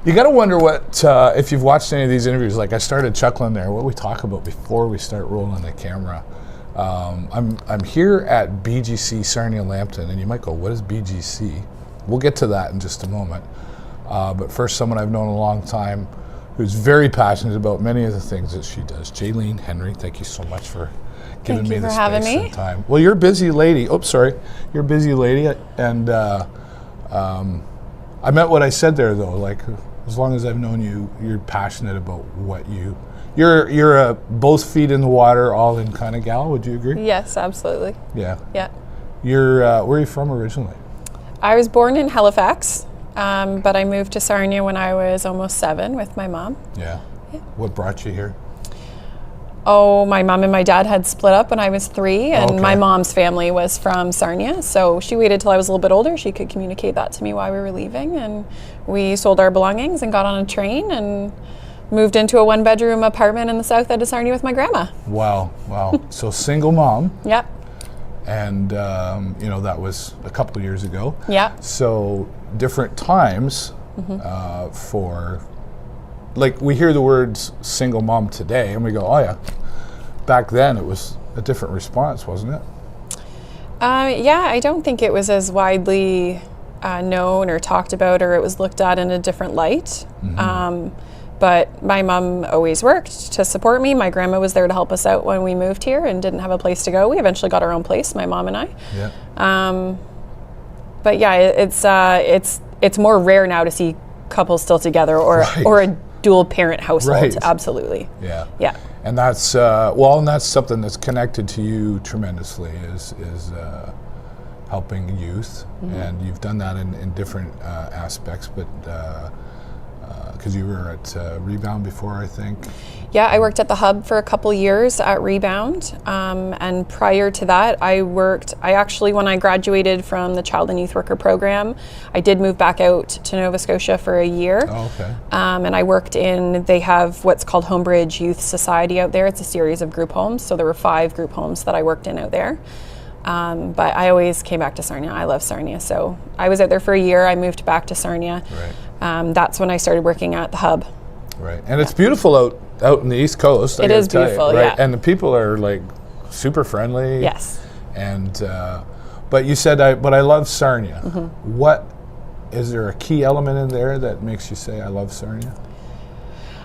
You got to wonder what, if you've watched any of these interviews, like I started chuckling there, what we talk about before we start rolling the camera. I'm here at BGC Sarnia-Lambton, and you might go, what is BGC? We'll get to that in just a moment. But first, someone I've known a long time who's very passionate about many of the things that she does. Jaylene Henry, thank you so much for giving me the space and time. Well, you're a busy lady. Oh, sorry. You're a busy lady. And I meant what I said there, though. Like, as long as I've known you, you're passionate about what you're a both feet in the water, all in kind of gal. Would you agree? Yes, absolutely. Yeah. Yeah. Where are you from originally? I was born in Halifax, but I moved to Sarnia when I was almost 7 with my mom. Yeah. What brought you here? Oh, my mom and my dad had split up when I was 3, and Okay. my mom's family was from Sarnia, so she waited till I was a little bit older. She could communicate that to me while we were leaving, and we sold our belongings and got on a train and moved into a 1-bedroom apartment in the south end of Sarnia with my grandma. Wow. So single mom. Yep. And, that was a couple of years ago. Yeah. So different times for, like, we hear the words single mom today and we go, oh yeah. Back then it was a different response, wasn't it? Yeah, I don't think it was as widely known or talked about, or it was looked at in a different light. But my mom always worked to support me. My grandma was there to help us out when we moved here and didn't have a place to go. We eventually got our own place, my mom and I. Yeah. But yeah, it's more rare now to see couples still together, or a dual parent household. Right. Absolutely. Yeah. Yeah. And that's and that's something that's connected to you tremendously is helping youth, and you've done that in different aspects, but because you were at Rebound before, I think. Yeah, I worked at the Hub for a couple years at Rebound, and prior to that, I actually, when I graduated from the Child and Youth Worker program, I did move back out to Nova Scotia for a year. Oh, okay. And I worked they have what's called Homebridge Youth Society out there. It's a series of group homes, so there were 5 group homes that I worked in out there. But I always came back to Sarnia. I love Sarnia, so I was out there for a year. I moved back to Sarnia. Right. That's when I started working at the Hub. Right, and it's beautiful out in the East Coast. It is beautiful, right? yeah. And the people are like super friendly. Yes. And but you said I love Sarnia. What is there a key element in there that makes you say I love Sarnia?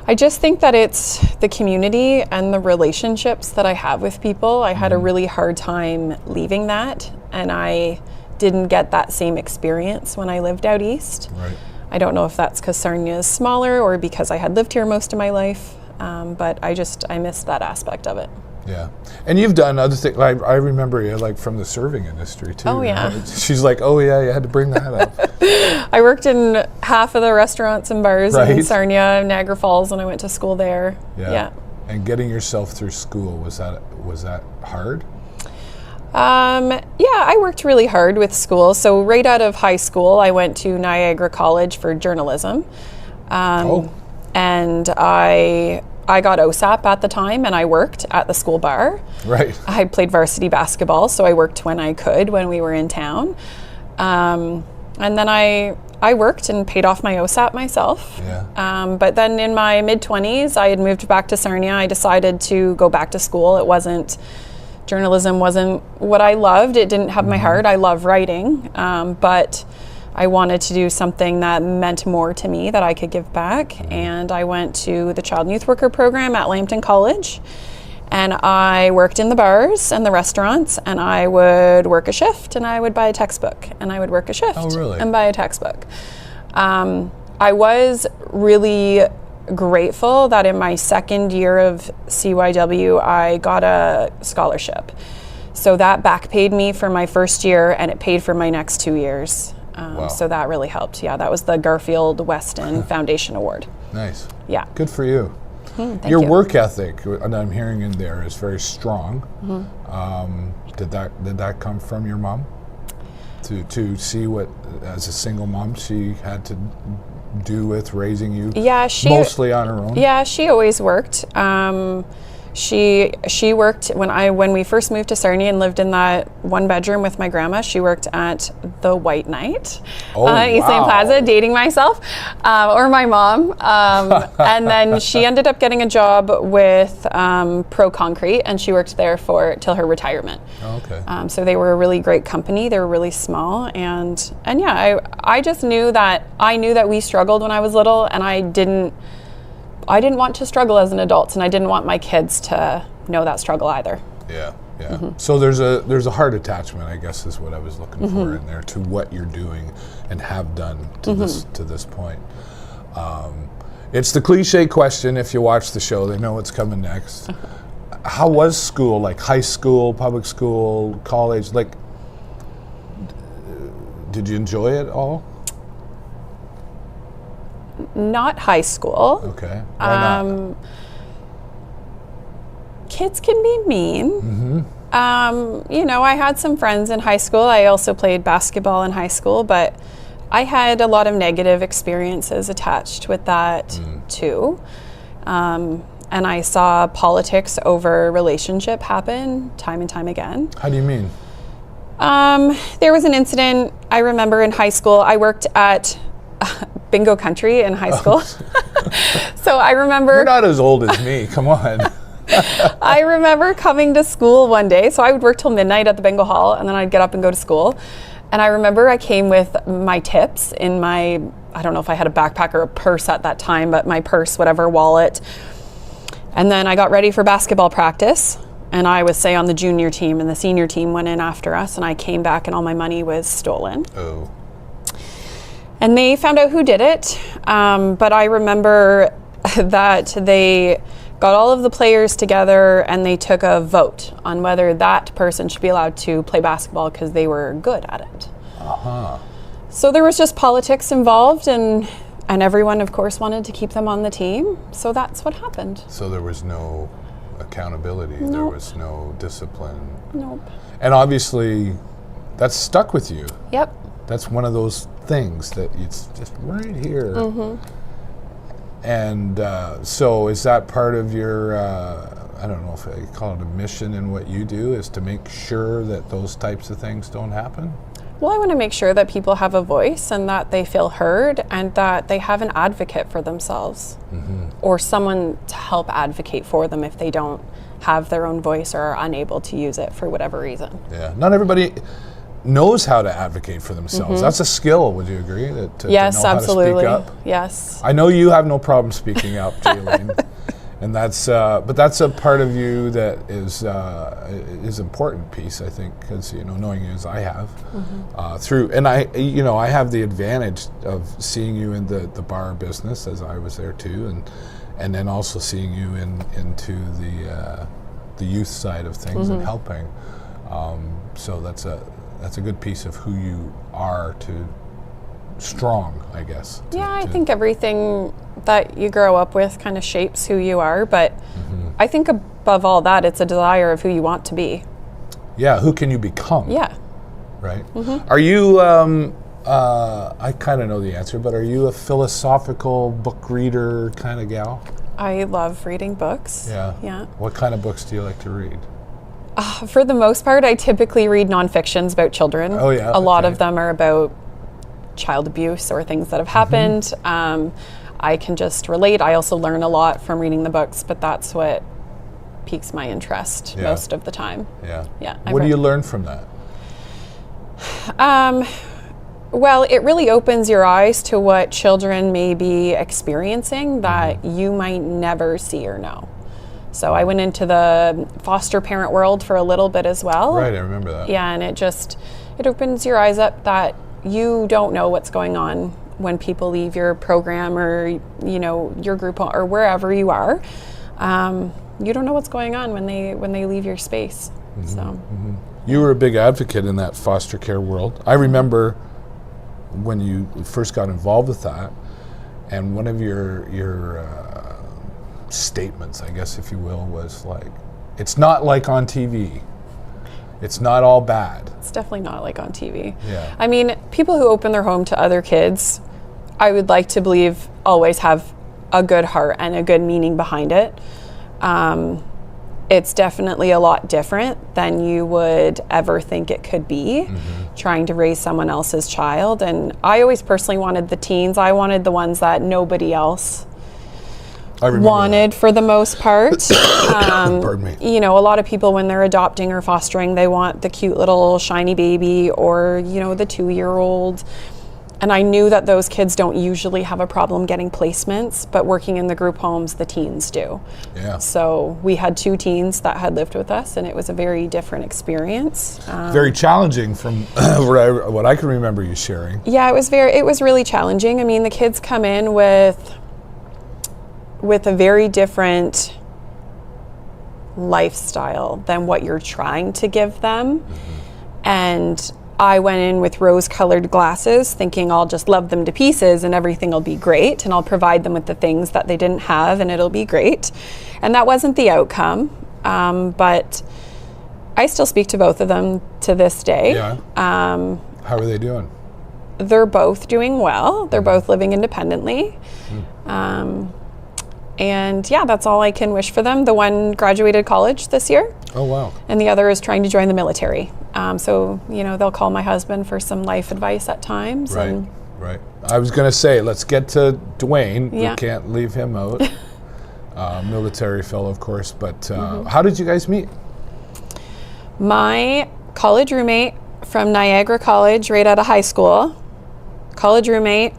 I just think that it's the community and the relationships that I have with people. I had a really hard time leaving that, and I didn't get that same experience when I lived out east. Right. I don't know if that's because Sarnia is smaller or because I had lived here most of my life, but I missed that aspect of it. Yeah, and you've done other things. I remember you like from the serving industry too. Oh yeah. Right? She's like, oh yeah, you had to bring that up. I worked in half of the restaurants and bars Right. in Sarnia, Niagara Falls, when I went to school there. Yeah. And getting yourself through school, was that hard? Yeah, I worked really hard with school. So right out of high school, I went to Niagara College for journalism. And I got OSAP at the time, and I worked at the school bar. Right. I played varsity basketball, so I worked when I could when we were in town. And then I worked and paid off my OSAP myself. Yeah. But then in my mid-20s, I had moved back to Sarnia. I decided to go back to school. Journalism wasn't what I loved. It didn't have my heart. I love writing, but I wanted to do something that meant more to me, that I could give back. And I went to the Child and Youth Worker program at Lambton College, and I worked in the bars and the restaurants, and I would work a shift and I would buy a textbook, and I would work a shift and buy a textbook. I was really grateful that in my second year of CYW, I got a scholarship. So that back paid me for my first year, and it paid for my next 2 years. Wow. So that really helped. Yeah, that was the Garfield Weston Foundation Award. Nice. Yeah. Good for you. Thank Your you. work ethic, and I'm hearing in there, is very strong. Did that come from your mom? To see what, as a single mom, she had to do with raising you? Yeah, mostly on her own. Yeah, she always worked. She worked when we first moved to Sarnia and lived in that one bedroom with my grandma. She worked at the White Knight, East Lane Plaza, dating myself, or my mom. And then she ended up getting a job with Pro Concrete, and she worked there till her retirement. Okay. So they were a really great company. They were really small, and yeah, I just knew that we struggled when I was little, and I didn't want to struggle as an adult, and I didn't want my kids to know that struggle either. Yeah. So there's a heart attachment, I guess, is what I was looking for in there, to what you're doing and have done to this point. It's the cliche question. If you watch the show, they know what's coming next. How was school? Like high school, public school, college? Like, did you enjoy it all? Not high school. Okay. Why not? Kids can be mean. I had some friends in high school. I also played basketball in high school, but I had a lot of negative experiences attached with that too. And I saw politics over relationship happen time and time again. How do you mean? There was an incident I remember in high school. I worked at Bingo Country in high school. So I remember... You're not as old as me, come on. I remember coming to school one day. So I would work till midnight at the bingo hall, and then I'd get up and go to school. And I remember I came with my tips in my, I don't know if I had a backpack or a purse at that time, but my purse, whatever, wallet. And then I got ready for basketball practice, and I was, say, on the junior team, and the senior team went in after us, and I came back and all my money was stolen. Oh. And they found out who did it, but I remember that they got all of the players together and they took a vote on whether that person should be allowed to play basketball because they were good at it. So there was just politics involved, and everyone, of course, wanted to keep them on the team. So that's what happened. So there was no accountability. Nope. There was no discipline. Nope. And obviously, that's stuck with you. Yep. That's one of those things that it's just right here. And so is that part of your, I don't know if I call it a mission in what you do, is to make sure that those types of things don't happen? Well, I want to make sure that people have a voice and that they feel heard and that they have an advocate for themselves or someone to help advocate for them if they don't have their own voice or are unable to use it for whatever reason. Yeah, not everybody knows how to advocate for themselves. That's a skill, would you agree? Yes, to know absolutely. How to speak up? Yes. I know you have no problem speaking up, Jaylene. And that's, but that's a part of you that is important piece, I think, because knowing you as I have, through, and I have the advantage of seeing you in the bar business, as I was there too, and then also seeing you into the youth side of things and helping. So that's a good piece of who you are, to strong, I guess. I think everything that you grow up with kind of shapes who you are, but I think above all that, it's a desire of who you want to be. Yeah, who can you become? Yeah. Right? Are you, I kind of know the answer, but are you a philosophical book reader kind of gal? I love reading books. Yeah. Yeah. What kind of books do you like to read? For the most part, I typically read nonfictions about children. Oh, yeah. A lot of them are about child abuse or things that have happened. I can just relate. I also learn a lot from reading the books, but that's what piques my interest most of the time. Yeah. Yeah. What do you learn from that? Well, it really opens your eyes to what children may be experiencing that you might never see or know. So I went into the foster parent world for a little bit as well. Right, I remember that. Yeah, and it opens your eyes up that you don't know what's going on when people leave your program or your group or wherever you are. You don't know what's going on when they leave your space. So you were a big advocate in that foster care world. I remember when you first got involved with that, and one of your statements, I guess, if you will, was like, it's not like on TV. It's not all bad. It's definitely not like on TV. Yeah. I mean, people who open their home to other kids, I would like to believe always have a good heart and a good meaning behind it. it's definitely a lot different than you would ever think it could be, trying to raise someone else's child. And I always personally wanted the teens. I wanted the ones that nobody else wanted for the most part. Pardon me. You know, a lot of people when they're adopting or fostering, they want the cute little shiny baby or, you know, the 2-year-old. And I knew that those kids don't usually have a problem getting placements, but working in the group homes, the teens do. Yeah. So we had 2 teens that had lived with us, and it was a very different experience. Very challenging from what I can remember you sharing. Yeah, it was really challenging. I mean, the kids come in with a very different lifestyle than what you're trying to give them. And I went in with rose-colored glasses thinking I'll just love them to pieces and everything will be great and I'll provide them with the things that they didn't have and it'll be great. And that wasn't the outcome. But I still speak to both of them to this day. Yeah. How are they doing? They're both doing well. They're both living independently. And yeah, that's all I can wish for them. The one graduated college this year. Oh, wow. And the other is trying to join the military. So, you know, they'll call my husband for some life advice at times. Right, right. I was going to say, let's get to Dwayne. Yeah. We can't leave him out. Military fellow, of course. But how did you guys meet? My college roommate from Niagara College, right out of high school, college roommate,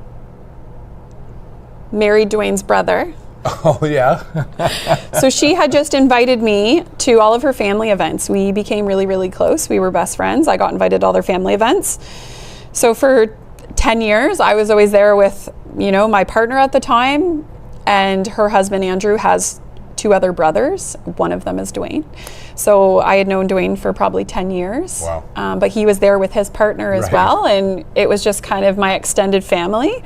married Dwayne's brother. Oh, yeah. So she had just invited me to all of her family events. We became really, really close. We were best friends. I got invited to all their family events. So for 10 years, I was always there with, you know, my partner at the time, and her husband, Andrew, has 2 other brothers. One of them is Dwayne. So I had known Dwayne for probably 10 years. Wow. But he was there with his partner as well, and it was just kind of my extended family.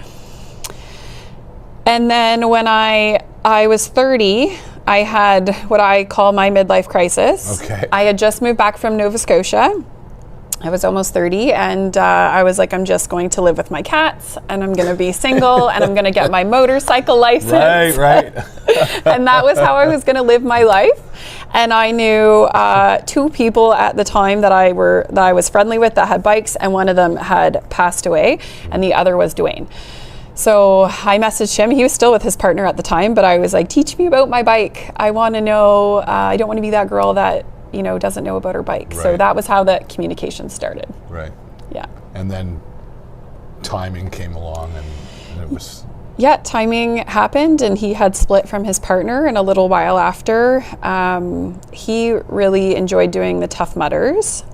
And then when I was 30, I had what I call my midlife crisis. Okay. I had just moved back from Nova Scotia. I was almost 30, and I was like, I'm just going to live with my cats, and I'm going to be single, and I'm going to get my motorcycle license. Right. And that was how I was going to live my life. And I knew 2 people at the time that I was friendly with that had bikes, and one of them had passed away, and the other was Dwayne. So I messaged him. He was still with his partner at the time, but I was like, teach me about my bike. I want to know, I don't want to be that girl that, you know, doesn't know about her bike. Right. So that was how that communication started. Right. Yeah. And then timing came along and it was... Yeah, timing happened, and he had split from his partner, and a little while after, he really enjoyed doing the Tough Mudders.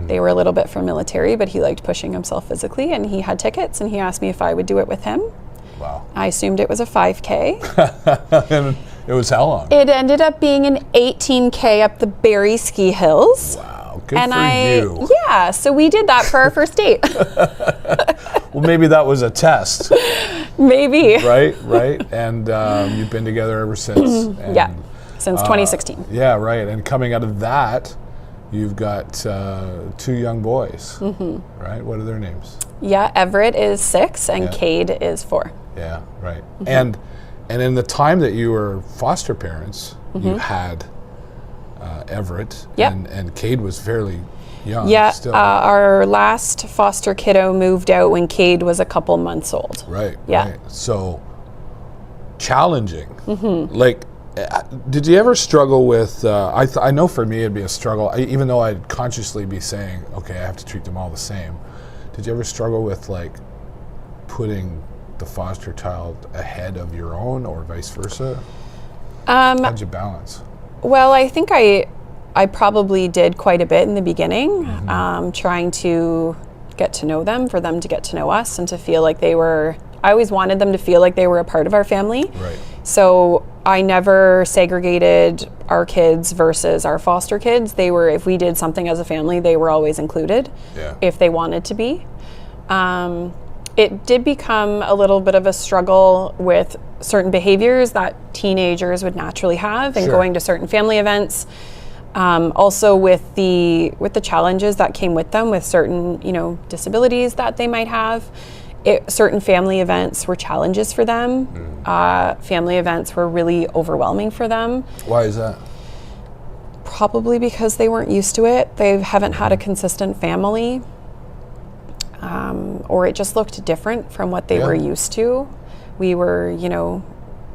They were a little bit from military, but he liked pushing himself physically, and he had tickets, and he asked me if I would do it with him. Wow. I assumed it was a 5K. And it was how long? It ended up being an 18K up the Barrie ski hills. Wow, good for you. Yeah, so we did that for our first date. Well, maybe that was a test. Maybe. Right. And you've been together ever since. And, yeah, since 2016. Yeah, right. And coming out of that, you've got 2 young boys, right? What are their names? Yeah, Everett is 6 and Cade is 4. Yeah, right. And in the time that you were foster parents, you had Everett, and Cade was fairly young. Yeah, still. our last foster kiddo moved out when Cade was a couple months old. Right. Yeah. Right. So challenging. Like, did you ever struggle with? I know for me it'd be a struggle, even though I'd consciously be saying, okay, I have to treat them all the same. Did you ever struggle with like putting the foster child ahead of your own, or vice versa? How'd you balance? Well, I think I probably did quite a bit in the beginning, trying to get to know them, for them to get to know us, and to feel like they were. I always wanted them to feel like they were a part of our family. Right. So I never segregated our kids versus our foster kids. They were, if we did something as a family, they were always included, if they wanted to be. It did become a little bit of a struggle with certain behaviors that teenagers would naturally have, and going to certain family events. Also with the challenges that came with them, with certain, disabilities that they might have. Certain family events were challenges for them. Family events were really overwhelming for them. Why is that? Probably because they weren't used to it. They haven't had a consistent family, or it just looked different from what they were used to. We were, you know,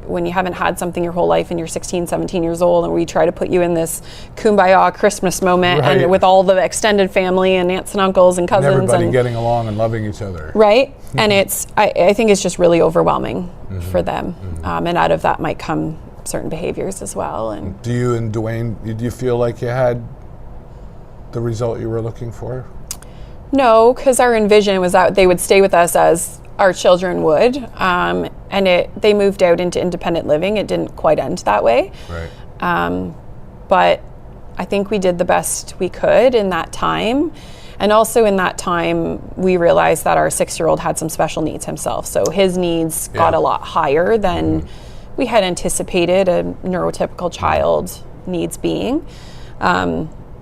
when you haven't had something your whole life and you're 16, 17 years old, and we try to put you in this kumbaya Christmas moment and with all the extended family and aunts and uncles and cousins. And everybody getting along and loving each other. Right. And I think it's just really overwhelming for them. And out of that might come certain behaviors as well. And do you and Dwayne, do you feel like you had the result you were looking for? No, because our envision was that they would stay with us as our children would, and they moved out into independent living. It didn't quite end that way. Right. But I think we did the best we could in that time. And also in that time, we realized that our 6-year-old had some special needs himself. So his needs got a lot higher than we had anticipated a neurotypical child needs being.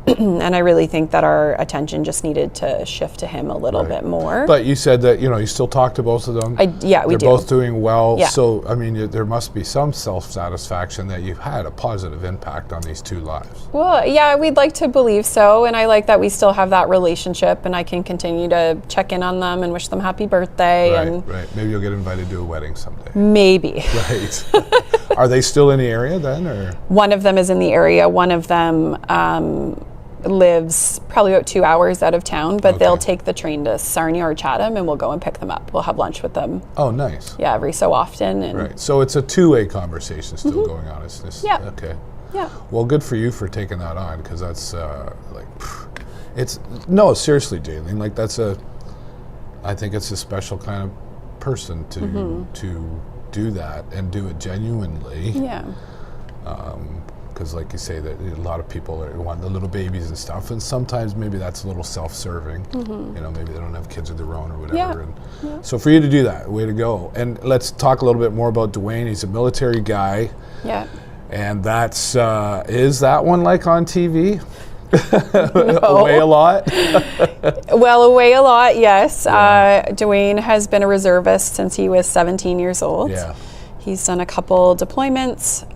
And I really think that our attention just needed to shift to him a little bit more. But you said that, you know, you still talk to both of them. We do. They're both doing well. Yeah. So, I mean, there must be some self-satisfaction that you've had a positive impact on these two lives. Well, yeah, we'd like to believe so. And I like that we still have that relationship and I can continue to check in on them and wish them happy birthday. Right. Maybe you'll get invited to a wedding someday. Maybe. Right. Are they still in the area then, or? One of them is in the area. One of them lives probably about 2 hours out of town, but they'll take the train to Sarnia or Chatham and we'll go and pick them up. We'll have lunch with them. Oh, nice. Yeah, every so often. And right. So it's a two-way conversation still going on. It's this, Yeah. Okay. Yeah. Well, good for you for taking that on, because that's it's, no, seriously, Jaylene, like I think it's a special kind of person to do that and do it genuinely. Yeah. Because like you say, that a lot of people want the little babies and stuff, and sometimes maybe that's a little self-serving. You know, maybe they don't have kids of their own or whatever. And so for you to do that, way to go. And let's talk a little bit more about Dwayne. He's a military guy. Yeah. And that's, is that one like on TV? No. Away a lot? Well, away a lot, yes. Dwayne has been a reservist since he was 17 years old. Yeah. He's done a couple deployments.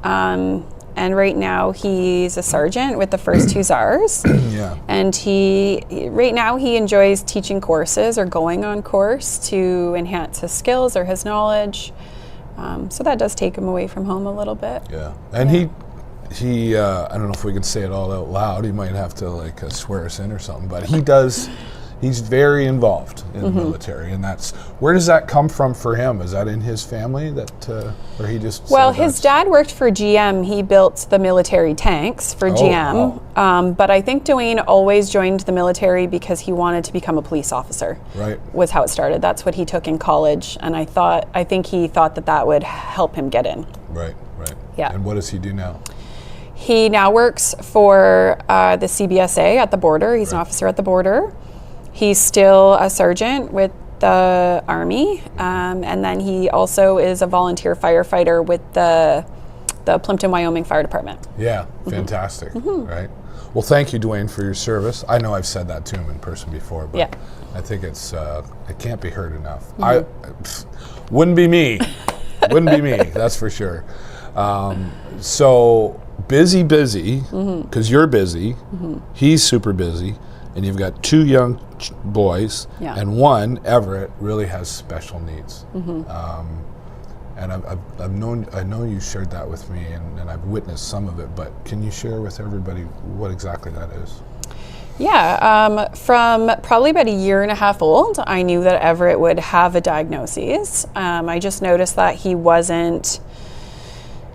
And right now he's a sergeant with the 1st Hussars. Yeah. And right now he enjoys teaching courses or going on course to enhance his skills or his knowledge. So that does take him away from home a little bit. Yeah. And he I don't know if we can say it all out loud. He might have to swear us in or something, but he's very involved in the military, and where does that come from for him? Is that in his family or he just? Well, his dad worked for GM. He built the military tanks for GM. Wow. But I think Dwayne always joined the military because he wanted to become a police officer. Right. Was how it started. That's what he took in college, and I think he thought that would help him get in. Right. Yeah. And what does he do now? He now works for the CBSA at the border. He's an officer at the border. He's still a sergeant with the Army, and then he also is a volunteer firefighter with the Plimpton, Wyoming Fire Department. Yeah, fantastic, right? Well, thank you, Dwayne, for your service. I know I've said that to him in person before, but I think it can't be heard enough. Wouldn't be me, that's for sure. So busy, because you're busy, he's super busy, and you've got 2 young boys, and one, Everett, really has special needs. And I know you shared that with me, and I've witnessed some of it, but can you share with everybody what exactly that is? Yeah, from probably about 1.5 years old, I knew that Everett would have a diagnosis. I just noticed that he wasn't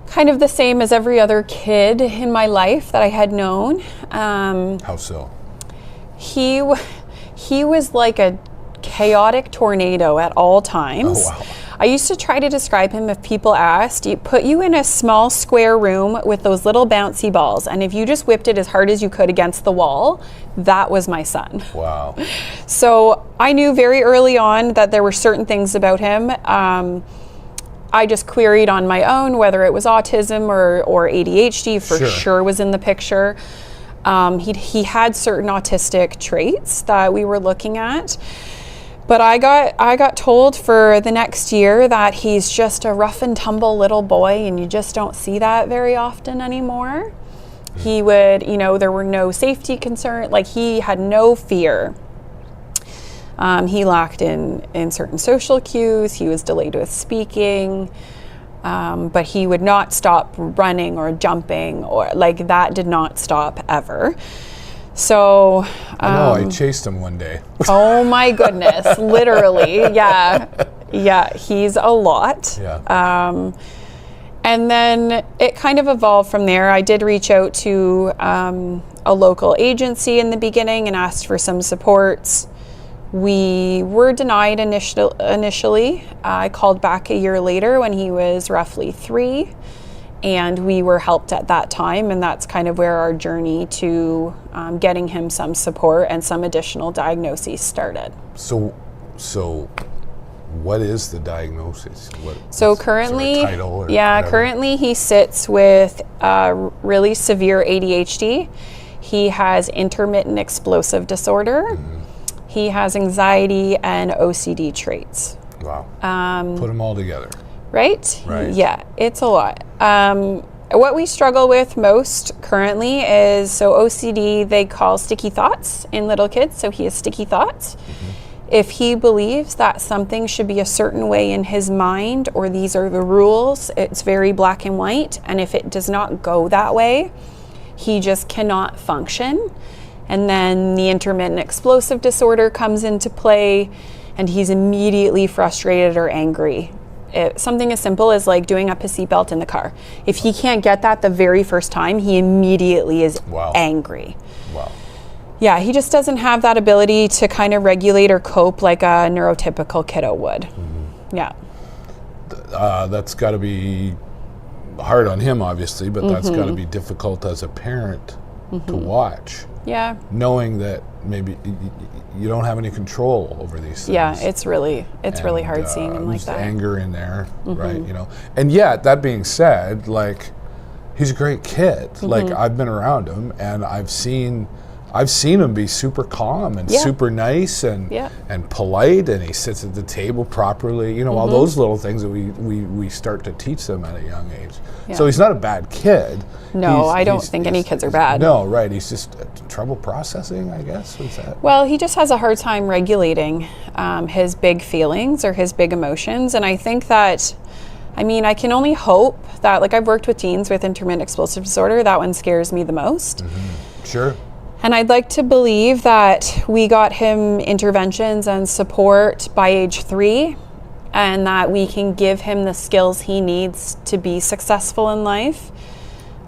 kind of the same as every other kid in my life that I had known. How so? He was like a chaotic tornado at all times. Oh, wow. I used to try to describe him if people asked, put you in a small square room with those little bouncy balls, and if you just whipped it as hard as you could against the wall, that was my son. Wow. So I knew very early on that there were certain things about him. I just queried on my own whether it was autism or ADHD for sure was in the picture. He had certain autistic traits that we were looking at. But I got told for the next year that he's just a rough and tumble little boy, and you just don't see that very often anymore. He would, there were no safety concerns. Like, he had no fear. He lacked in certain social cues. He was delayed with speaking. But he would not stop running or jumping, or like that did not stop ever. So I know, I chased him one day. Oh my goodness, literally. Yeah, he's a lot. Yeah. And then it kind of evolved from there. I did reach out to a local agency in the beginning and asked for some supports. We were denied initially. I called back a year later when he was roughly 3, and we were helped at that time, and that's kind of where our journey to getting him some support and some additional diagnoses started. So what is the diagnosis? So currently, whatever? Currently he sits with really severe ADHD. He has intermittent explosive disorder. Mm-hmm. He has anxiety and OCD traits. Wow. Put them all together. Right? Right. Yeah, it's a lot. What we struggle with most currently is, so OCD they call sticky thoughts in little kids, so he has sticky thoughts. Mm-hmm. If he believes that something should be a certain way in his mind, or these are the rules, it's very black and white, and if it does not go that way, he just cannot function. And then the intermittent explosive disorder comes into play, and he's immediately frustrated or angry. Something as simple as like doing up his seatbelt in the car. If he can't get that the very first time, he immediately is angry. Wow. Yeah, he just doesn't have that ability to kind of regulate or cope like a neurotypical kiddo would. Mm-hmm. Yeah. That's got to be hard on him, obviously, but that's got to be difficult as a parent to watch. Yeah. Knowing that maybe you don't have any control over these things. Yeah, it's really hard seeing him like that. Anger in there, right? And yet, that being said, like, he's a great kid. Like, I've been around him, and I've seen him be super calm and super nice and polite, and he sits at the table properly. All those little things that we start to teach them at a young age. Yeah. So he's not a bad kid. No, I don't think any kids are bad. No, right. He's just trouble processing, I guess. What's that? Well, he just has a hard time regulating his big feelings or his big emotions. And I think that, I can only hope that, like, I've worked with teens with intermittent explosive disorder. That one scares me the most. Mm-hmm. Sure. And I'd like to believe that we got him interventions and support by age 3, and that we can give him the skills he needs to be successful in life,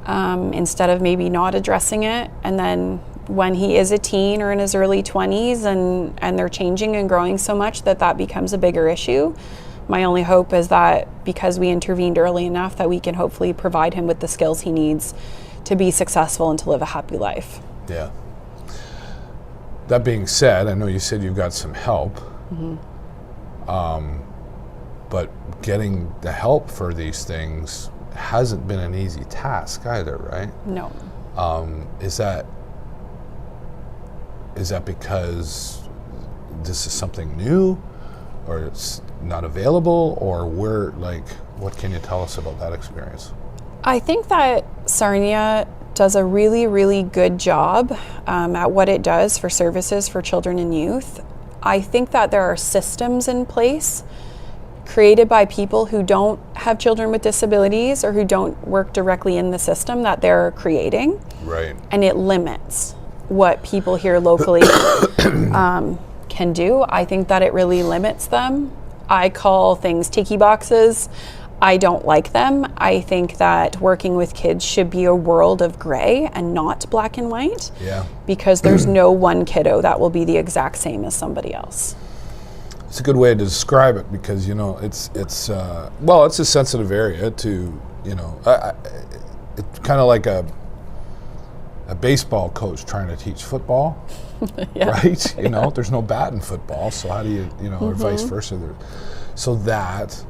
instead of maybe not addressing it. And then when he is a teen or in his early 20s and they're changing and growing so much that becomes a bigger issue, my only hope is that because we intervened early enough that we can hopefully provide him with the skills he needs to be successful and to live a happy life. Yeah. That being said, I know you said you've got some help, but getting the help for these things hasn't been an easy task either, right? No. Is that because this is something new, or it's not available, or what can you tell us about that experience? I think that Sarnia does a really, really good job at what it does for services for children and youth. I think that there are systems in place created by people who don't have children with disabilities or who don't work directly in the system that they're creating. Right. And it limits what people here locally can do. I think that it really limits them. I call things tiki boxes. I don't like them. I think that working with kids should be a world of gray and not black and white. Yeah. Because there's no one kiddo that will be the exact same as somebody else. It's a good way to describe it, because it's a sensitive area to it's kind of like a baseball coach trying to teach football. Yeah. Right? There's no bat in football, so how do you or vice versa. So that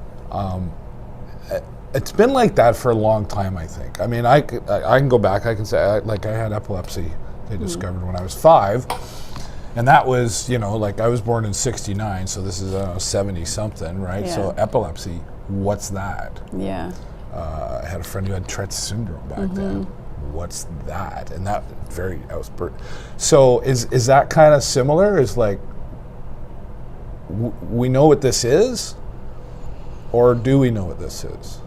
it's been like that for a long time, I think. I can go back. I can say I had epilepsy. They discovered when I was 5, and that was I was born in '69, so this is 70 something, right? Yeah. So epilepsy, what's that? Yeah. I had a friend who had Tourette's syndrome back then. what's that? And that so is that kind of similar? Is like, we know what this is, or do we know what this is?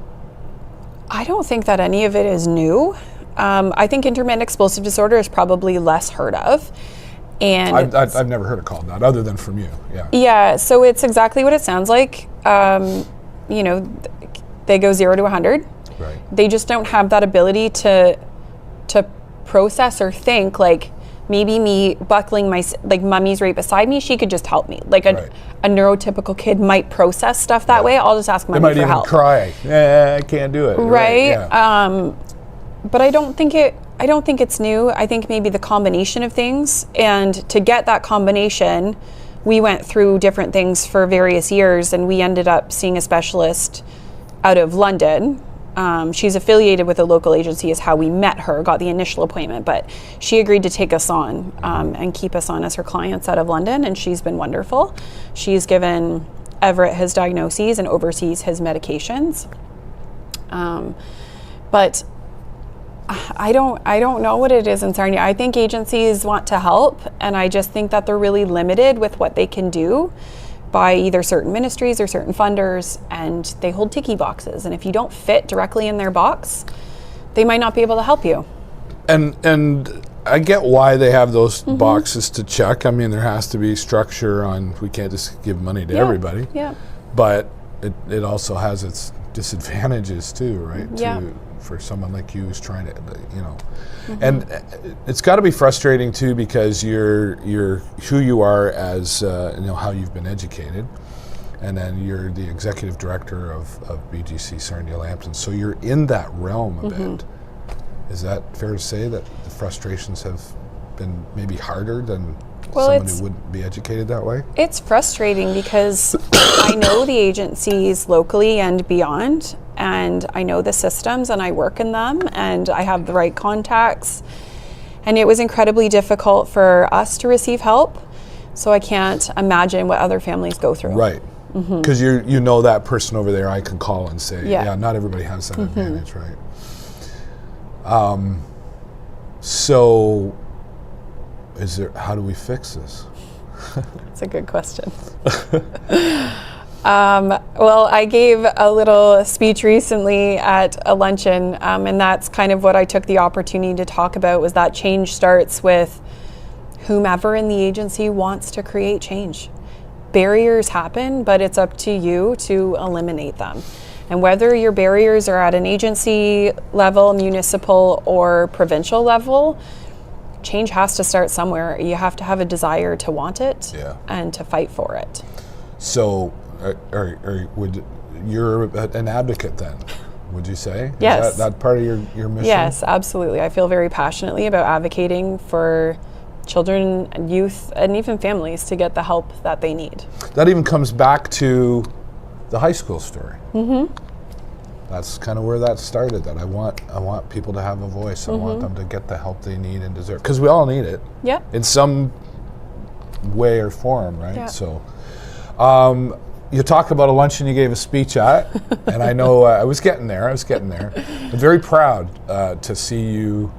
I don't think that any of it is new. I think intermittent explosive disorder is probably less heard of. And I've never heard it called that, other than from you. Yeah. Yeah, so it's exactly what it sounds like. You know, they go 0 to 100. Right. They just don't have that ability to process or think, like, maybe me buckling like mommy's right beside me, she could just help me. Like a neurotypical kid might process stuff that way. I'll just ask mommy for help. They might even cry. I can't do it. Right. Yeah. But I don't think it's new. I think maybe the combination of things, and to get that combination, we went through different things for various years, and we ended up seeing a specialist out of London. She's affiliated with a local agency, is how we met her, got the initial appointment, but she agreed to take us on and keep us on as her clients out of London, and she's been wonderful. She's given Everett his diagnoses and oversees his medications. But I don't know what it is in Sarnia. I think agencies want to help, and I just think that they're really limited with what they can do by either certain ministries or certain funders, and they hold ticky boxes. And if you don't fit directly in their box, they might not be able to help you. And I get why they have those boxes to check. I mean, there has to be structure on, we can't just give money to everybody. Yeah. But it also has its disadvantages too, right? Yeah. For someone like you who's trying to, you know, and it's got to be frustrating too, because you're who you are as, you know, how you've been educated, and then you're the executive director of BGC Sarnia-Lambton, so you're in that realm a bit. Is that fair to say that the frustrations have been maybe harder than someone who wouldn't be educated that way? It's frustrating because I know the agencies locally and beyond, and I know the systems, and I work in them, and I have the right contacts, and it was incredibly difficult for us to receive help, so I can't imagine what other families go through. Right, because you know that person over there, I can call and say, yeah, not everybody has that advantage, right? So how do we fix this? That's a good question. Well, I gave a little speech recently at a luncheon, and that's kind of what I took the opportunity to talk about, was that change starts with whomever in the agency wants to create change. Barriers happen, but it's up to you to eliminate them. And whether your barriers are at an agency level, municipal, or provincial level, change has to start somewhere. You have to have a desire to want it and to fight for it. So you're an advocate then, would you say? Yes. Is that part of your mission? Yes, absolutely. I feel very passionately about advocating for children and youth and even families to get the help that they need. That even comes back to the high school story. That's kind of where that started, that I want people to have a voice. I want them to get the help they need and deserve, because we all need it in some way or form, right? So you talk about a luncheon you gave a speech at, and I know I was getting there. I'm very proud to see you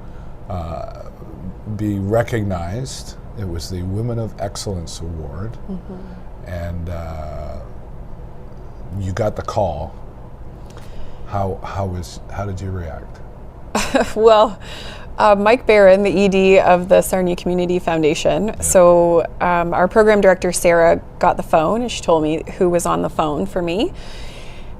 be recognized. It was the Women of Excellence Award, and you got the call. How did you react? Well, Mike Barron, the ED of the Sarnia Community Foundation. So our program director, Sarah, got the phone, and she told me who was on the phone for me.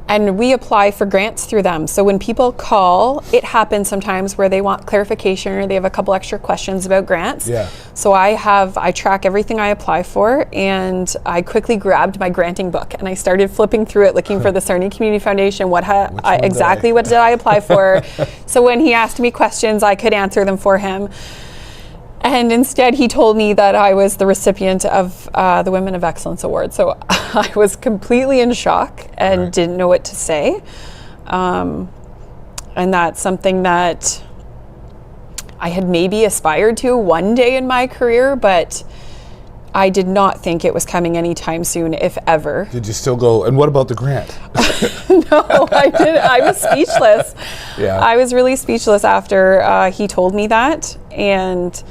And we apply for grants through them. So when people call, it happens sometimes where they want clarification or they have a couple extra questions about grants. So I track everything I apply for, and I quickly grabbed my granting book and I started flipping through it, looking for the Sarnia Community Foundation. What did I apply for? So when he asked me questions, I could answer them for him. And instead, he told me that I was the recipient of the Women of Excellence Award. So I was completely in shock and didn't know what to say. And that's something that I had maybe aspired to one day in my career, but I did not think it was coming anytime soon, if ever. Did you still go, and what about the grant? No, I didn't. I was speechless. Yeah. I was really speechless after he told me that. And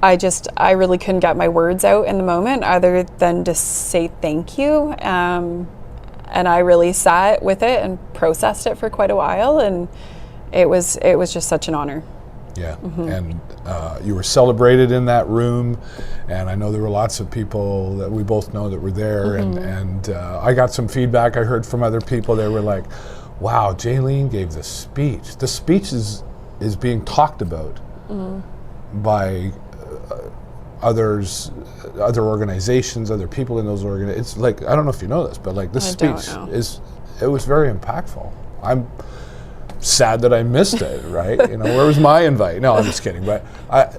I really couldn't get my words out in the moment other than to say thank you. And I really sat with it and processed it for quite a while. And it was just such an honor. Yeah, and you were celebrated in that room, and I know there were lots of people that we both know that were there, and I got some feedback I heard from other people. They were like, wow, Jaylene gave the speech. The speech is being talked about by other organizations, other people in those organizations. It's like, I don't know if you know this, but like this speech it was very impactful. I'm sad that I missed it, right? Where was my invite? No, I'm just kidding. But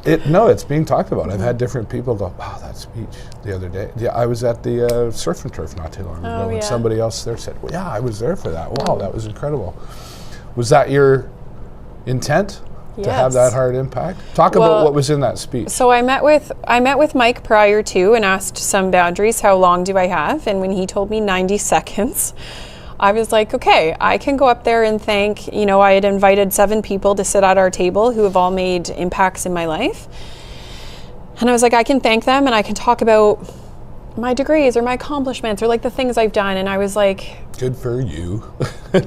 it's being talked about. I've had different people go, wow, that speech the other day. Yeah, I was at the Surf and Turf not too long ago, and somebody else there said, well, yeah, I was there for that. Wow, that was incredible. Was that your intent? To have that hard impact? Talk about what was in that speech. So I met with Mike prior to and asked some boundaries. How long do I have? And when he told me 90 seconds, I was like, okay, I can go up there and thank, I had invited 7 people to sit at our table who have all made impacts in my life. And I was like, I can thank them and I can talk about my degrees or my accomplishments or like the things I've done. And I was like, good for you.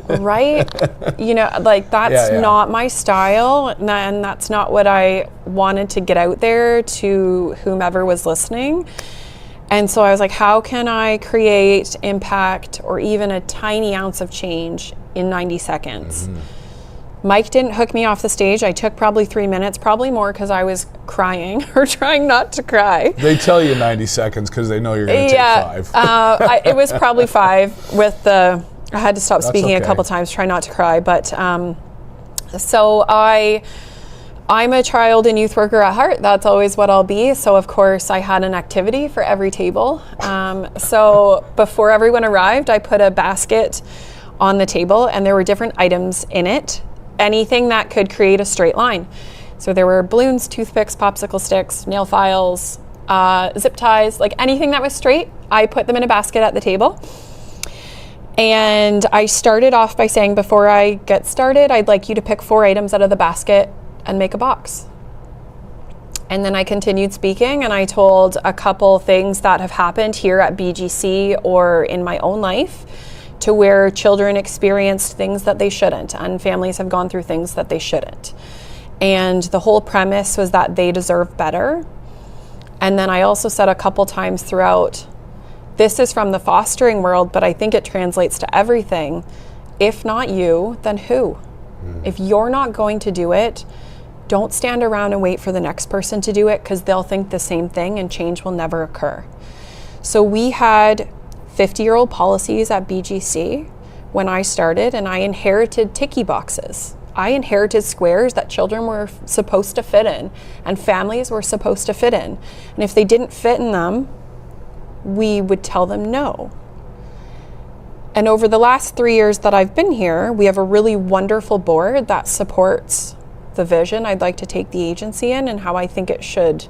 Right? That's not my style. And that's not what I wanted to get out there to whomever was listening. And so I was like, how can I create impact or even a tiny ounce of change in 90 seconds? Mike didn't hook me off the stage. I took probably 3 minutes, probably more because I was crying or trying not to cry. They tell you 90 seconds because they know you're going to take 5. It was probably 5 with I had to stop speaking a couple times, try not to cry. But so I'm a child and youth worker at heart. That's always what I'll be. So of course I had an activity for every table. So before everyone arrived, I put a basket on the table and there were different items in it. Anything that could create a straight line. So there were balloons, toothpicks, popsicle sticks, nail files, zip ties, like anything that was straight, I put them in a basket at the table. And I started off by saying, before I get started, I'd like you to pick 4 items out of the basket and make a box. And then I continued speaking and I told a couple things that have happened here at BGC or in my own life to where children experienced things that they shouldn't and families have gone through things that they shouldn't. And the whole premise was that they deserve better. And then I also said a couple times throughout, this is from the fostering world, but I think it translates to everything. If not you, then who? If you're not going to do it, don't stand around and wait for the next person to do it because they'll think the same thing and change will never occur. So we had 50-year-old policies at BGC when I started, and I inherited ticky boxes. I inherited squares that children were supposed to fit in and families were supposed to fit in. And if they didn't fit in them, we would tell them no. And over the last 3 years that I've been here, we have a really wonderful board that supports the vision I'd like to take the agency in and how I think it should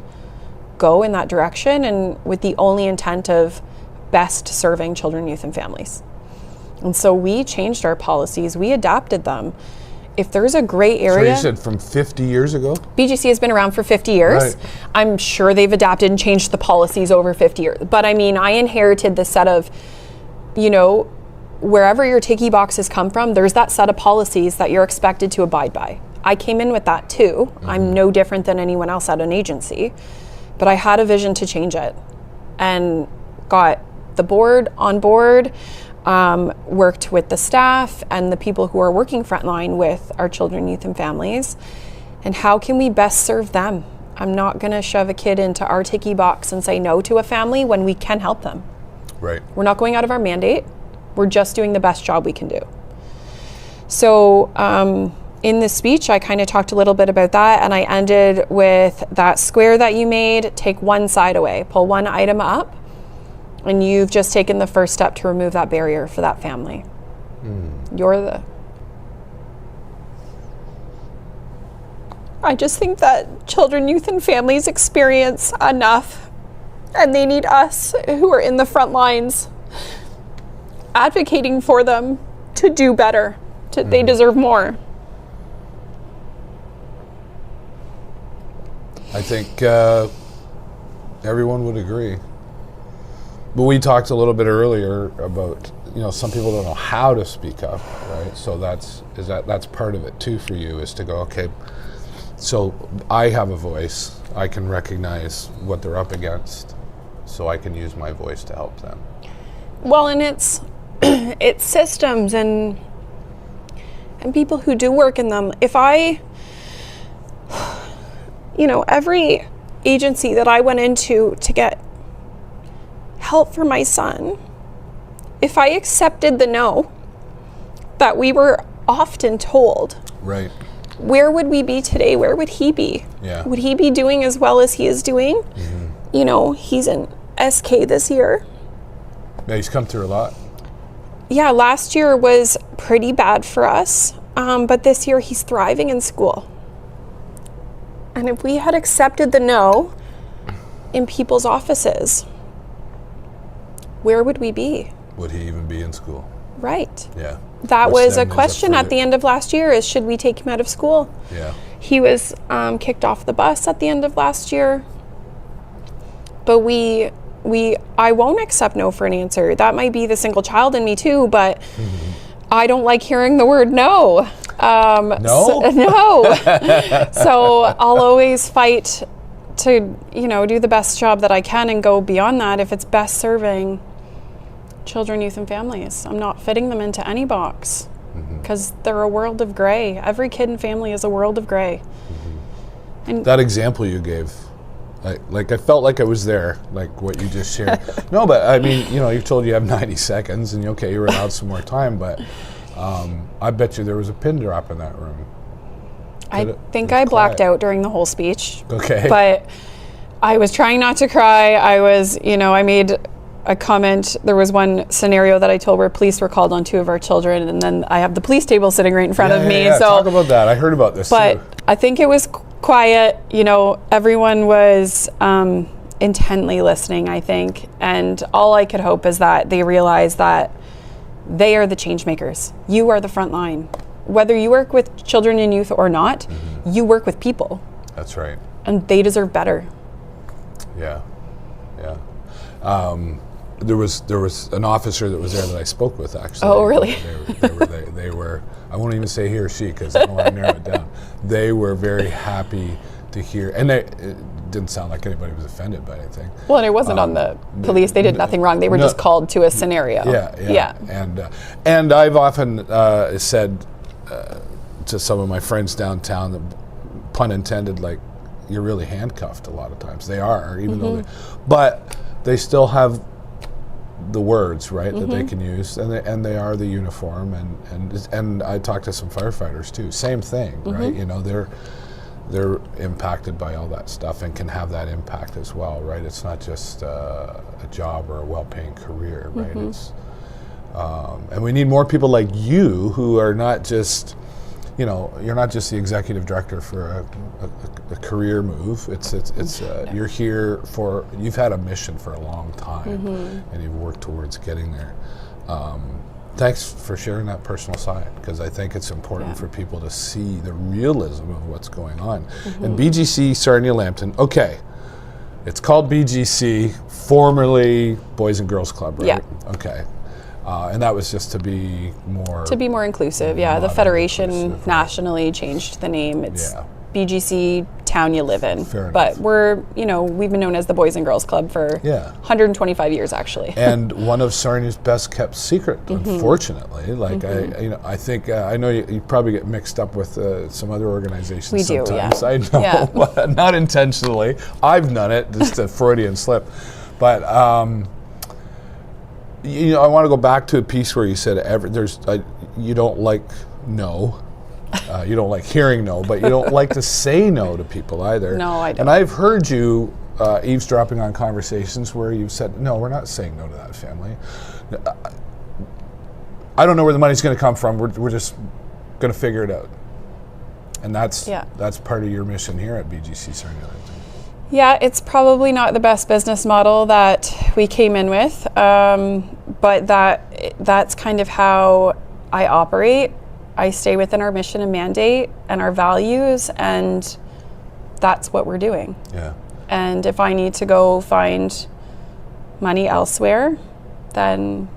go in that direction, and with the only intent of best serving children, youth, and families. And so we changed our policies, we adapted them. If there's a gray area... So you said from 50 years ago? BGC has been around for 50 years. Right. I'm sure they've adapted and changed the policies over 50 years. But I mean, I inherited the set of, wherever your ticky boxes come from, there's that set of policies that you're expected to abide by. I came in with that too. I'm no different than anyone else at an agency. But I had a vision to change it and got the board on board, worked with the staff and the people who are working frontline with our children, youth, and families. And how can we best serve them? I'm not going to shove a kid into our ticky box and say no to a family when we can help them. Right. We're not going out of our mandate. We're just doing the best job we can do. So in this speech, I kind of talked a little bit about that, and I ended with that square that you made, take one side away, pull one item up, and you've just taken the first step to remove that barrier for that family. I just think that children, youth, and families experience enough And they need us who are in the front lines advocating for them to do better. They deserve more. I think everyone would agree. But we talked a little bit earlier about, some people don't know how to speak up, right? So that's part of it too for you, is to go, okay, so I have a voice. I can recognize what they're up against, so I can use my voice to help them. Well, and it's systems and people who do work in them. If every agency that I went into to get help for my son, if I accepted the no that we were often told, right, where would we be today? Where would he be? Yeah. Would he be doing as well as he is doing? Mm-hmm. He's in SK this year. Yeah, he's come through a lot. Yeah, last year was pretty bad for us, but this year he's thriving in school. And if we had accepted the no in people's offices, where would we be? Would he even be in school? Right. Yeah. That was a question at the end of last year, is should we take him out of school? Yeah. He was kicked off the bus at the end of last year. But I won't accept no for an answer. That might be the single child in me too, but I don't like hearing the word no. No? No. So I'll always fight to, do the best job that I can and go beyond that if it's best serving children, youth, and families. I'm not fitting them into any box because they're a world of gray. Every kid and family is a world of gray. And that example you gave, I felt like I was there, like what you just shared. No, but I mean, you've told you have 90 seconds and okay, you're allowed some more time, but I bet you there was a pin drop in that room. I think I blacked out during the whole speech. Okay. But I was trying not to cry. I was, I made a comment. There was one scenario that I told where police were called on two of our children, and then I have the police table sitting right in front of me. Yeah. So talk about that. I heard about this but too. I think it was quiet. Everyone was intently listening, I think. And all I could hope is that they realize that they are the change makers. You are the front line. Whether you work with children and youth or not, you work with people. That's right. And they deserve better. Yeah. There was an officer that was there that I spoke with, actually. Oh, really? They were, I won't even say he or she because I don't want to narrow it down. They were very happy to hear, and it didn't sound like anybody was offended by anything. Well, and it wasn't on the police. They did nothing wrong. They were just called to a scenario. Yeah. And I've often said to some of my friends downtown, that, pun intended, like, you're really handcuffed a lot of times. They are, even though but they still have the words, right, that they can use, and they are the uniform, and I talked to some firefighters too. Same thing, right? They're impacted by all that stuff and can have that impact as well, right? It's not just a job or a well-paying career, right? It's and we need more people like you who are not just, you're not just the executive director for a career move. It's you're here for, you've had a mission for a long time, and you've worked towards getting there. Thanks for sharing that personal side, because I think it's important for people to see the realism of what's going on. And BGC Sarnia-Lambton, okay, it's called BGC, formerly Boys and Girls Club, right? Yeah. Okay. And that was just to be more inclusive. Yeah, the federation nationally changed the name. It's BGC Town You Live In. Fair but enough. we've been known as the Boys and Girls Club for 125 years, actually. And one of Sarnia's best kept secret, unfortunately. Like I think I know you probably get mixed up with some other organizations. We do, sometimes. I know, but not intentionally. I've done it, just a Freudian slip. But I want to go back to a piece where you said you don't like no. You don't like hearing no, but you don't like to say no to people either. No, I don't. And I've heard you eavesdropping on conversations where you've said, no, we're not saying no to that family. I don't know where the money's going to come from. We're just going to figure it out. And that's part of your mission here at BGC Sarnia-Lambton. Yeah, it's probably not the best business model that we came in with, but that's kind of how I operate. I stay within our mission and mandate and our values, and that's what we're doing. Yeah. And if I need to go find money elsewhere, then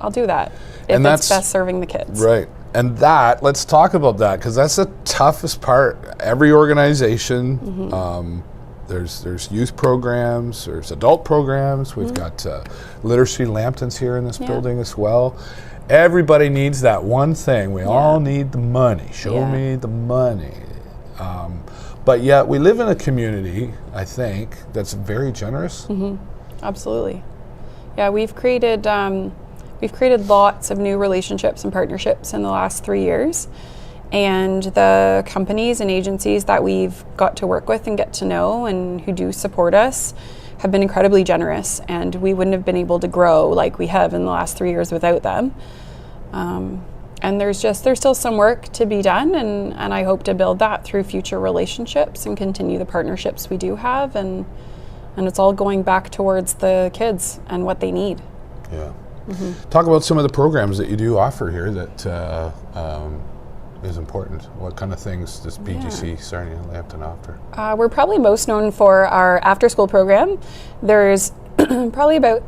I'll do that. If it's best serving the kids. Right. And let's talk about that, because that's the toughest part. Every organization, there's youth programs, there's adult programs. We've got Literacy Lambton's here in this building as well. Everybody needs that one thing. We all need the money. Show me the money. But yet we live in a community, I think, that's very generous. Absolutely. Yeah, we've created lots of new relationships and partnerships in the last 3 years. And the companies and agencies that we've got to work with and get to know and who do support us have been incredibly generous, and we wouldn't have been able to grow like we have in the last 3 years without them. And there's still some work to be done, and I hope to build that through future relationships and continue the partnerships we do have, and it's all going back towards the kids and what they need. Yeah. Talk about some of the programs that you do offer here that is important. What kind of things does BGC Sarnia-Lambton offer? We're probably most known for our after-school program. There's probably about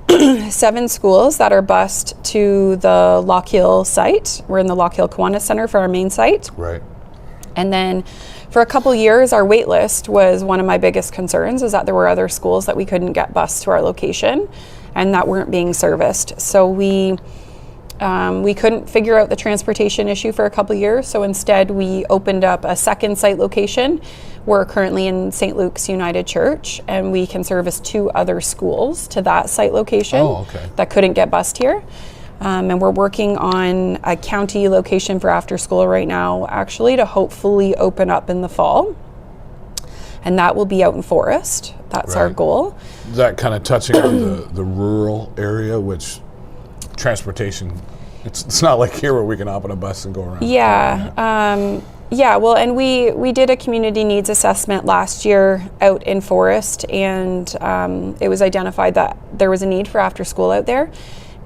7 schools that are bused to the Lockhill site. We're in the Lockhill Kiwanis Center for our main site. Right. And then for a couple years, our wait list was one of my biggest concerns, is that there were other schools that we couldn't get bused to our location and that weren't being serviced. So we couldn't figure out the transportation issue for a couple years, so instead we opened up a second site location. We're currently in St. Luke's United Church, and we can service 2 other schools to that site location that couldn't get bused here. And we're working on a county location for after school right now, actually, to hopefully open up in the fall. And that will be out in Forest. That's our goal. Is that kind of touching on the rural area, which transportation, it's not like here where we can hop on a bus and go around. Well, and we did a community needs assessment last year out in Forest, and it was identified that there was a need for after school out there,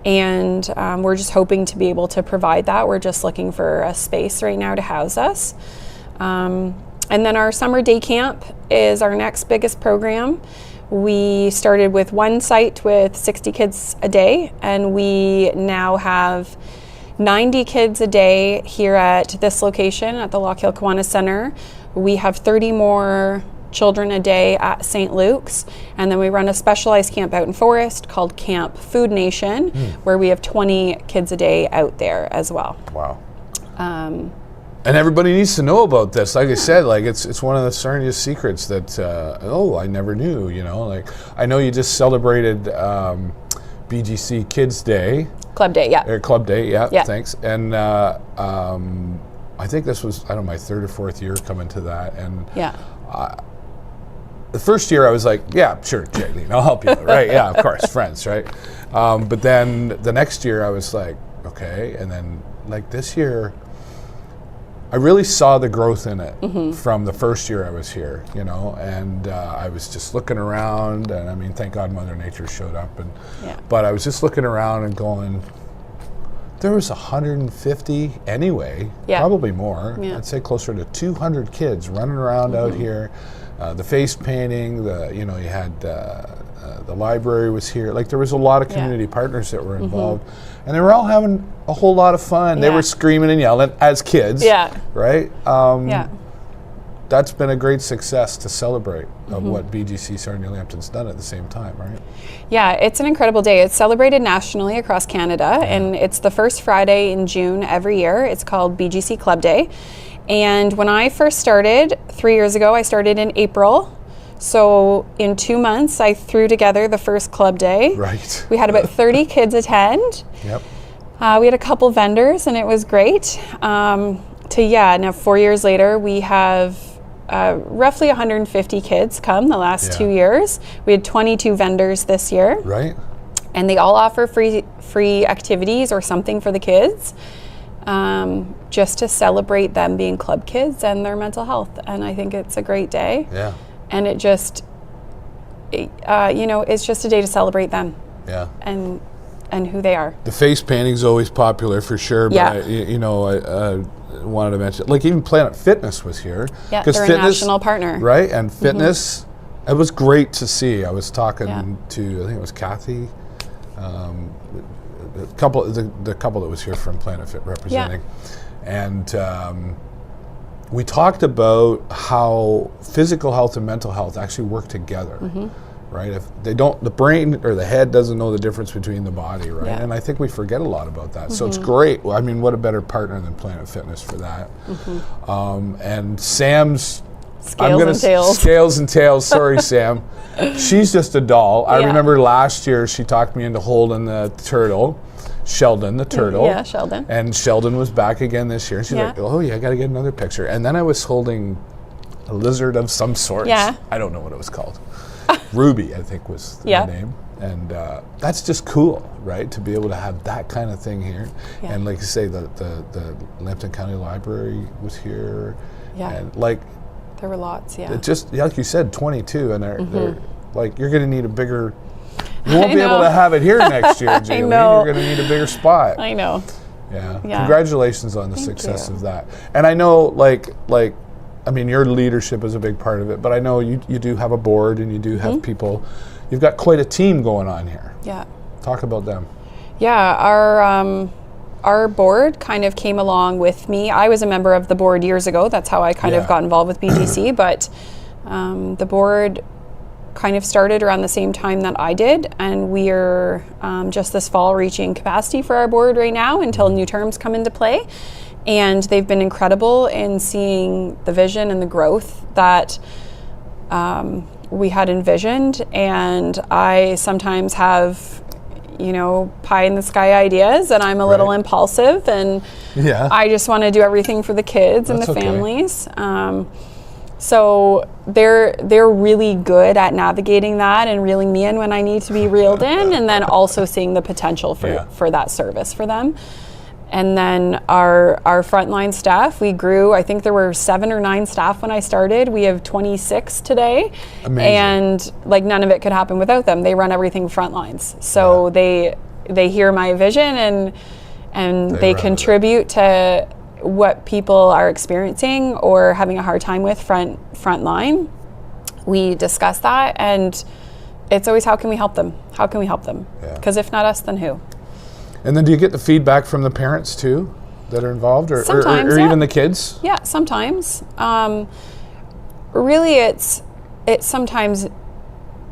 and we're just hoping to be able to provide that. We're just looking for a space right now to house us. And then our summer day camp is our next biggest program. We started with one site with 60 kids a day, and we now have 90 kids a day here at this location at the Lockhill Kiwanis Center. We have 30 more children a day at St. Luke's, and then we run a specialized camp out in Forest called Camp Food Nation, where we have 20 kids a day out there as well. Wow. And everybody needs to know about this. Like I said, like it's one of the Sarnia's secrets that I never knew. You know, like I know you just celebrated BGC Kids Day. Club Day, yeah. Or Club Day, yeah. Thanks. And I think this was my 3rd or 4th year coming to that, and the first year I was like, yeah, sure, Jaylene, I'll help you, right? Yeah, of course, friends, right? But then the next year I was like, okay, and then like this year, I really saw the growth in it from the first year I was here, you know, and I was just looking around, and I mean, thank God Mother Nature showed up, and but I was just looking around and going, there was 150 anyway, probably more. I'd say closer to 200 kids running around out here. The face painting, you had the library was here. Like there was a lot of community partners that were involved, and they were all having a whole lot of fun. They were screaming and yelling as kids, right? That's been a great success to celebrate of what BGC Sarnia-Lambton's done at the same time, right? Yeah, it's an incredible day. It's celebrated nationally across Canada, and it's the first Friday in June every year. It's called BGC Club Day. And when I first started 3 years ago, I started in April. So in 2 months, I threw together the first club day. Right. We had about 30 kids attend. Yep. We had a couple vendors, and it was great. Now 4 years later, we have roughly 150 kids come the last 2 years. We had 22 vendors this year. Right. And they all offer free activities or something for the kids, just to celebrate them being club kids and their mental health. And I think it's a great day. Yeah. And it just, it's just a day to celebrate them. Yeah. And who they are. The face painting is always popular for sure, but Yeah. I wanted to mention, like even Planet Fitness was here. Yeah, 'Cause they're a fitness, national partner. right? And fitness, it was great to see. I was talking Yeah. to, I think it was Kathy, the couple that was here from Planet Fit representing, and we talked about how physical health and mental health actually work together. Right? If they don't, the brain or the head doesn't know the difference between the body, right? Yeah. And I think we forget a lot about that. So it's great. I mean, what a better partner than Planet Fitness for that. And Sam's Scales and Tails. Sorry, Sam. She's just a doll. I remember last year she talked me into holding the turtle, Sheldon, the turtle. Yeah, Sheldon. And Sheldon was back again this year. She's Yeah. like, oh yeah, I got to get another picture. And then I was holding a lizard of some sort. Yeah. I don't know what it was called. Ruby, I think, was the Yeah. name. And that's just cool, right? To be able to have that kind of thing here. Yeah. And like you say, the Lambton County Library was here. Yeah. And like, There were lots, yeah. it just, like you said, 22, and they're like, you're going to need a bigger, you won't be able to have it here next year, Jaylene. know. You're going to need a bigger spot. I know. Yeah. Yeah. Congratulations on the Thank success you. of that. And I know, I mean, your leadership is a big part of it, but I know you do have a board and you do have people. You've got quite a team going on here. Yeah. Talk about them. Yeah, our board kind of came along with me. I was a member of the board years ago. That's how I kind of got involved with BGC, but the board kind of started around the same time that I did, and we're just this fall reaching capacity for our board right now until new terms come into play. And they've been incredible in seeing the vision and the growth that we had envisioned. And I sometimes have, pie in the sky ideas, and I'm a little impulsive, and I just want to do everything for the kids and the families. So they're really good at navigating that and reeling me in when I need to be reeled in, and then also seeing the potential for that service for them. And then our frontline staff, we grew. I think there were 7 or 9 staff when I started. We have 26 today. Amazing. And like none of it could happen without them. They run everything frontlines. So they hear my vision and they contribute to what people are experiencing or having a hard time with frontline. We discuss that, and it's always, how can we help them? How can we help them? Because if not us, then who? And then do you get the feedback from the parents too that are involved, or Sometimes, even the kids? Yeah, sometimes. Really, it's sometimes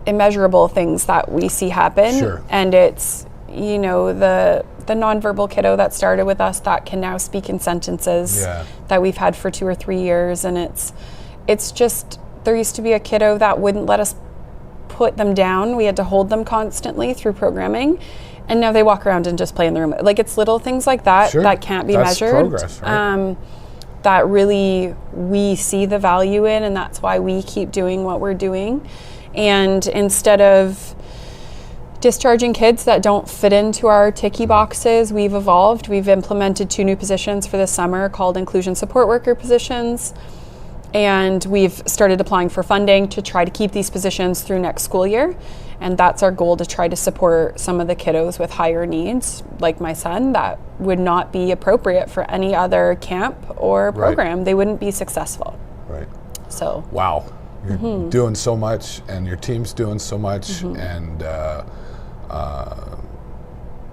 immeasurable things that we see happen. Sure. And it's, the nonverbal kiddo that started with us that can now speak in sentences that we've had for 2 or 3 years. And it's just, there used to be a kiddo that wouldn't let us put them down. We had to hold them constantly through programming. And now they walk around and just play in the room. Like, it's little things like that that can't be measured. Progress, right? That really we see the value in, and that's why we keep doing what we're doing. And instead of discharging kids that don't fit into our ticky boxes, we've evolved. We've implemented 2 new positions for this summer called inclusion support worker positions. And we've started applying for funding to try to keep these positions through next school year. And that's our goal, to try to support some of the kiddos with higher needs, like my son, that would not be appropriate for any other camp or program. They wouldn't be successful. Right. So. Wow. You're doing so much, and your team's doing so much, and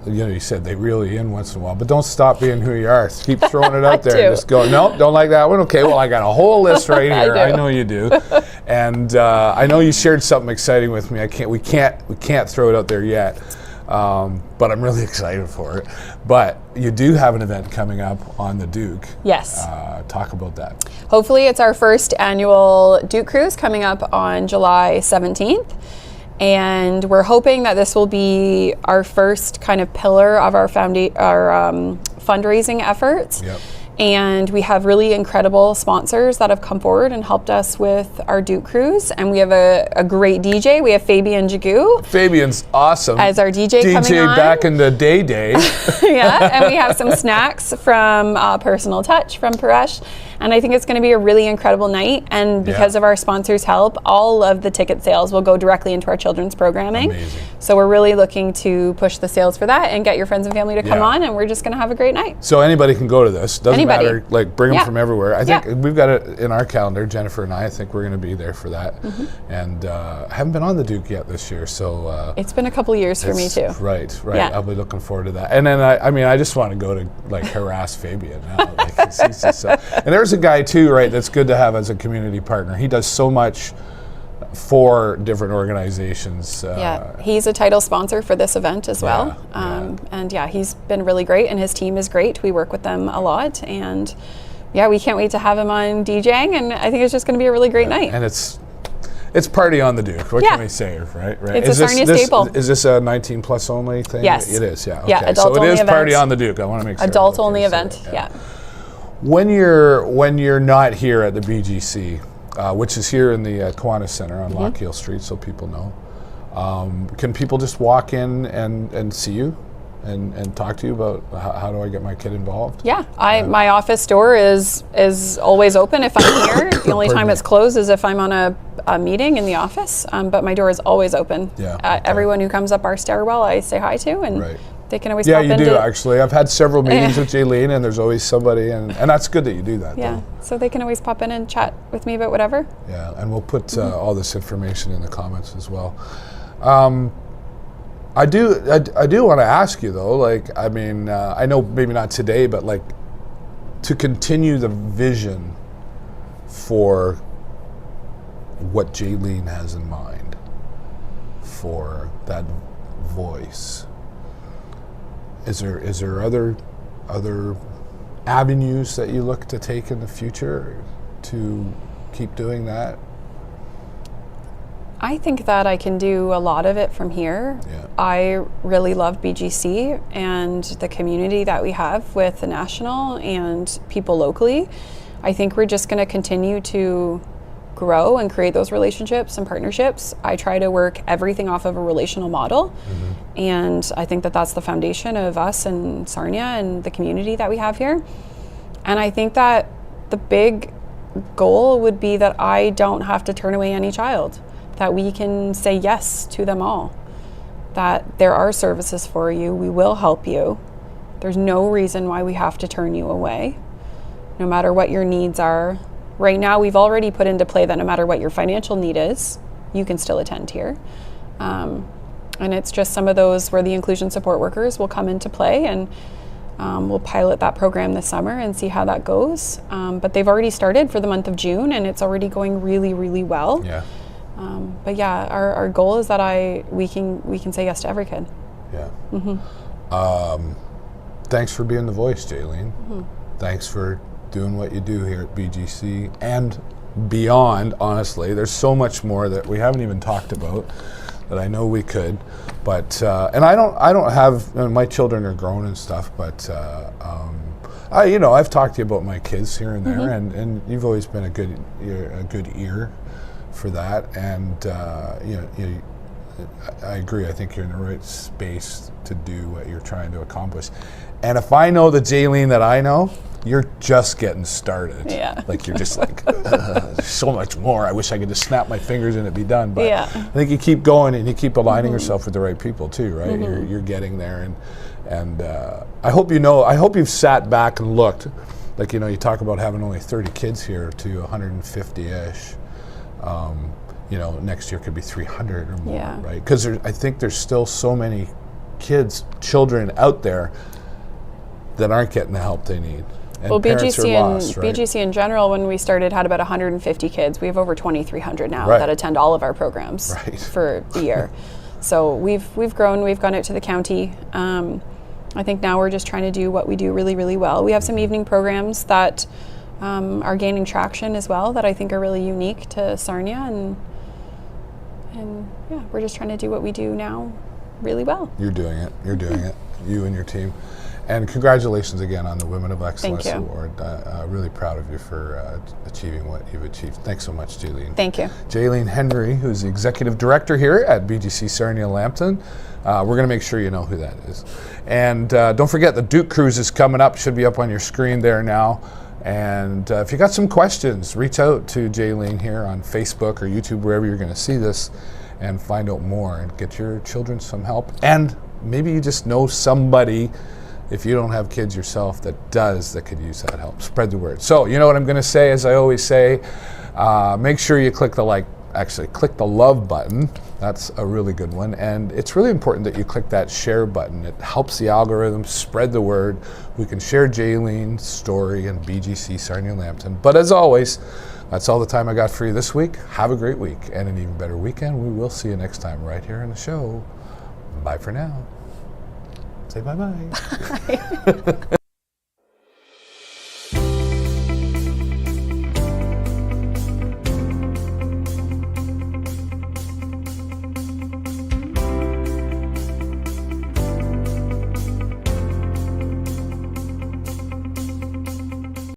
you said they reel you in once in a while, but don't stop being who you are. Keep throwing it out there. Just go, nope, don't like that one. Okay, well, I got a whole list right here. I know you do, and I know you shared something exciting with me. We can't throw it out there yet, but I'm really excited for it. But you do have an event coming up on the Duke. Yes. Talk about that. Hopefully, it's our first annual Duke Cruise coming up on July 17th. And we're hoping that this will be our first kind of pillar of our fundraising efforts. Yep. And we have really incredible sponsors that have come forward and helped us with our Duke Cruise. And we have a great DJ. We have Fabian Jagoo. Fabian's awesome. As our DJ coming on. back in the day. Yeah, and we have some snacks from Personal Touch from Paresh. And I think it's going to be a really incredible night. And because of our sponsors' help, all of the ticket sales will go directly into our children's programming. Amazing. So we're really looking to push the sales for that and get your friends and family to come on, and we're just going to have a great night. So anybody can go to this. Doesn't matter, like bring them from everywhere. I think we've got it in our calendar, Jennifer and I think we're going to be there for that. And I haven't been on the Duke yet this year, so it's been a couple years for me too. Right. Yeah. I'll be looking forward to that. And then I just want to go to like harass Fabian now. Like, he's just, and there's a guy too, right? That's good to have as a community partner. He does so much for different organizations. He's a title sponsor for this event as well. And he's been really great, and his team is great. We work with them a lot, and we can't wait to have him on DJing, and I think it's just going to be a really great night. And it's party on the Duke. What can we say, right? It's a Sarnia staple. Is this a 19 plus only thing? Yes. It is, Okay. Adult so it only is event. party on the Duke. I want to make sure. Adult only event, When you're not here at the BGC, which is here in the Kiwanis Center on Lockhill Street, so people know, can people just walk in and see you and talk to you about how do I get my kid involved? My office door is always open if I'm here. The only time it's closed is if I'm on a meeting in the office, but my door is always open. Everyone who comes up our stairwell I say hi to, and they can always pop in. Yeah, you do actually. I've had several meetings with Jaylene, and there's always somebody, and that's good that you do that. Yeah, so they can always pop in and chat with me about whatever. Yeah, and we'll put all this information in the comments as well. I do want to ask you though, like, I mean, I know maybe not today, but like to continue the vision for what Jaylene has in mind for that voice. Is there other avenues that you look to take in the future to keep doing that? I think that I can do a lot of it from here. I really love BGC and the community that we have with the national and people locally. I think we're just going to continue to grow and create those relationships and partnerships. I try to work everything off of a relational model, and I think that that's the foundation of us and Sarnia and the community that we have here. And I think that the big goal would be that I don't have to turn away any child, that we can say yes to them all, that there are services for you, we will help you. There's no reason why we have to turn you away, no matter what your needs are. Right now, we've already put into play that no matter what your financial need is, you can still attend here. And it's just some of those where the inclusion support workers will come into play, and we'll pilot that program this summer and see how that goes. But they've already started for the month of June, and it's already going really, really well. But our goal is that we can say yes to every kid. Thanks for being the voice, Jaylene. Thanks for doing what you do here at BGC and beyond. Honestly, there's so much more that we haven't even talked about that I know we could, but and I don't have, my children are grown and stuff, but I've talked to you about my kids here and there, and you've always been a good ear for that, and I agree. I think you're in the right space to do what you're trying to accomplish. And if I know the Jaylene that I know, you're just getting started. Like you're just like, there's so much more. I wish I could just snap my fingers and it'd be done. But I think you keep going and you keep aligning yourself with the right people too, right? You're getting there, and I hope you've sat back and looked, like, you talk about having only 30 kids here to 150-ish. Next year could be 300 or more, right? Because I think there's still so many children out there that aren't getting the help they need. And well, BGC BGC in general, when we started, had about 150 kids. We have over 2,300 now that attend all of our programs for the year. So we've grown. We've gone out to the county. I think now we're just trying to do what we do really, really well. We have some evening programs that are gaining traction as well that I think are really unique to Sarnia, and we're just trying to do what we do now really well. You're doing it. You and your team. And congratulations again on the Women of Excellence Award. Really proud of you for achieving what you've achieved. Thanks so much, Jaylene. Thank you. Jaylene Henry, who's the Executive Director here at BGC Sarnia-Lambton. We're going to make sure you know who that is. And don't forget, the Duke Cruise is coming up. Should be up on your screen there now. And if you got some questions, reach out to Jaylene here on Facebook or YouTube, wherever you're going to see this, and find out more and get your children some help. And maybe you just know somebody, if you don't have kids yourself, that could use that help. Spread the word. So you know what I'm going to say, as I always say, make sure you click the click the love button. That's a really good one. And it's really important that you click that share button. It helps the algorithm spread the word. We can share Jaylene's story and BGC Sarnia-Lambton. But as always, that's all the time I got for you this week. Have a great week and an even better weekend. We will see you next time right here on the show. Bye for now. Say bye-bye. Bye.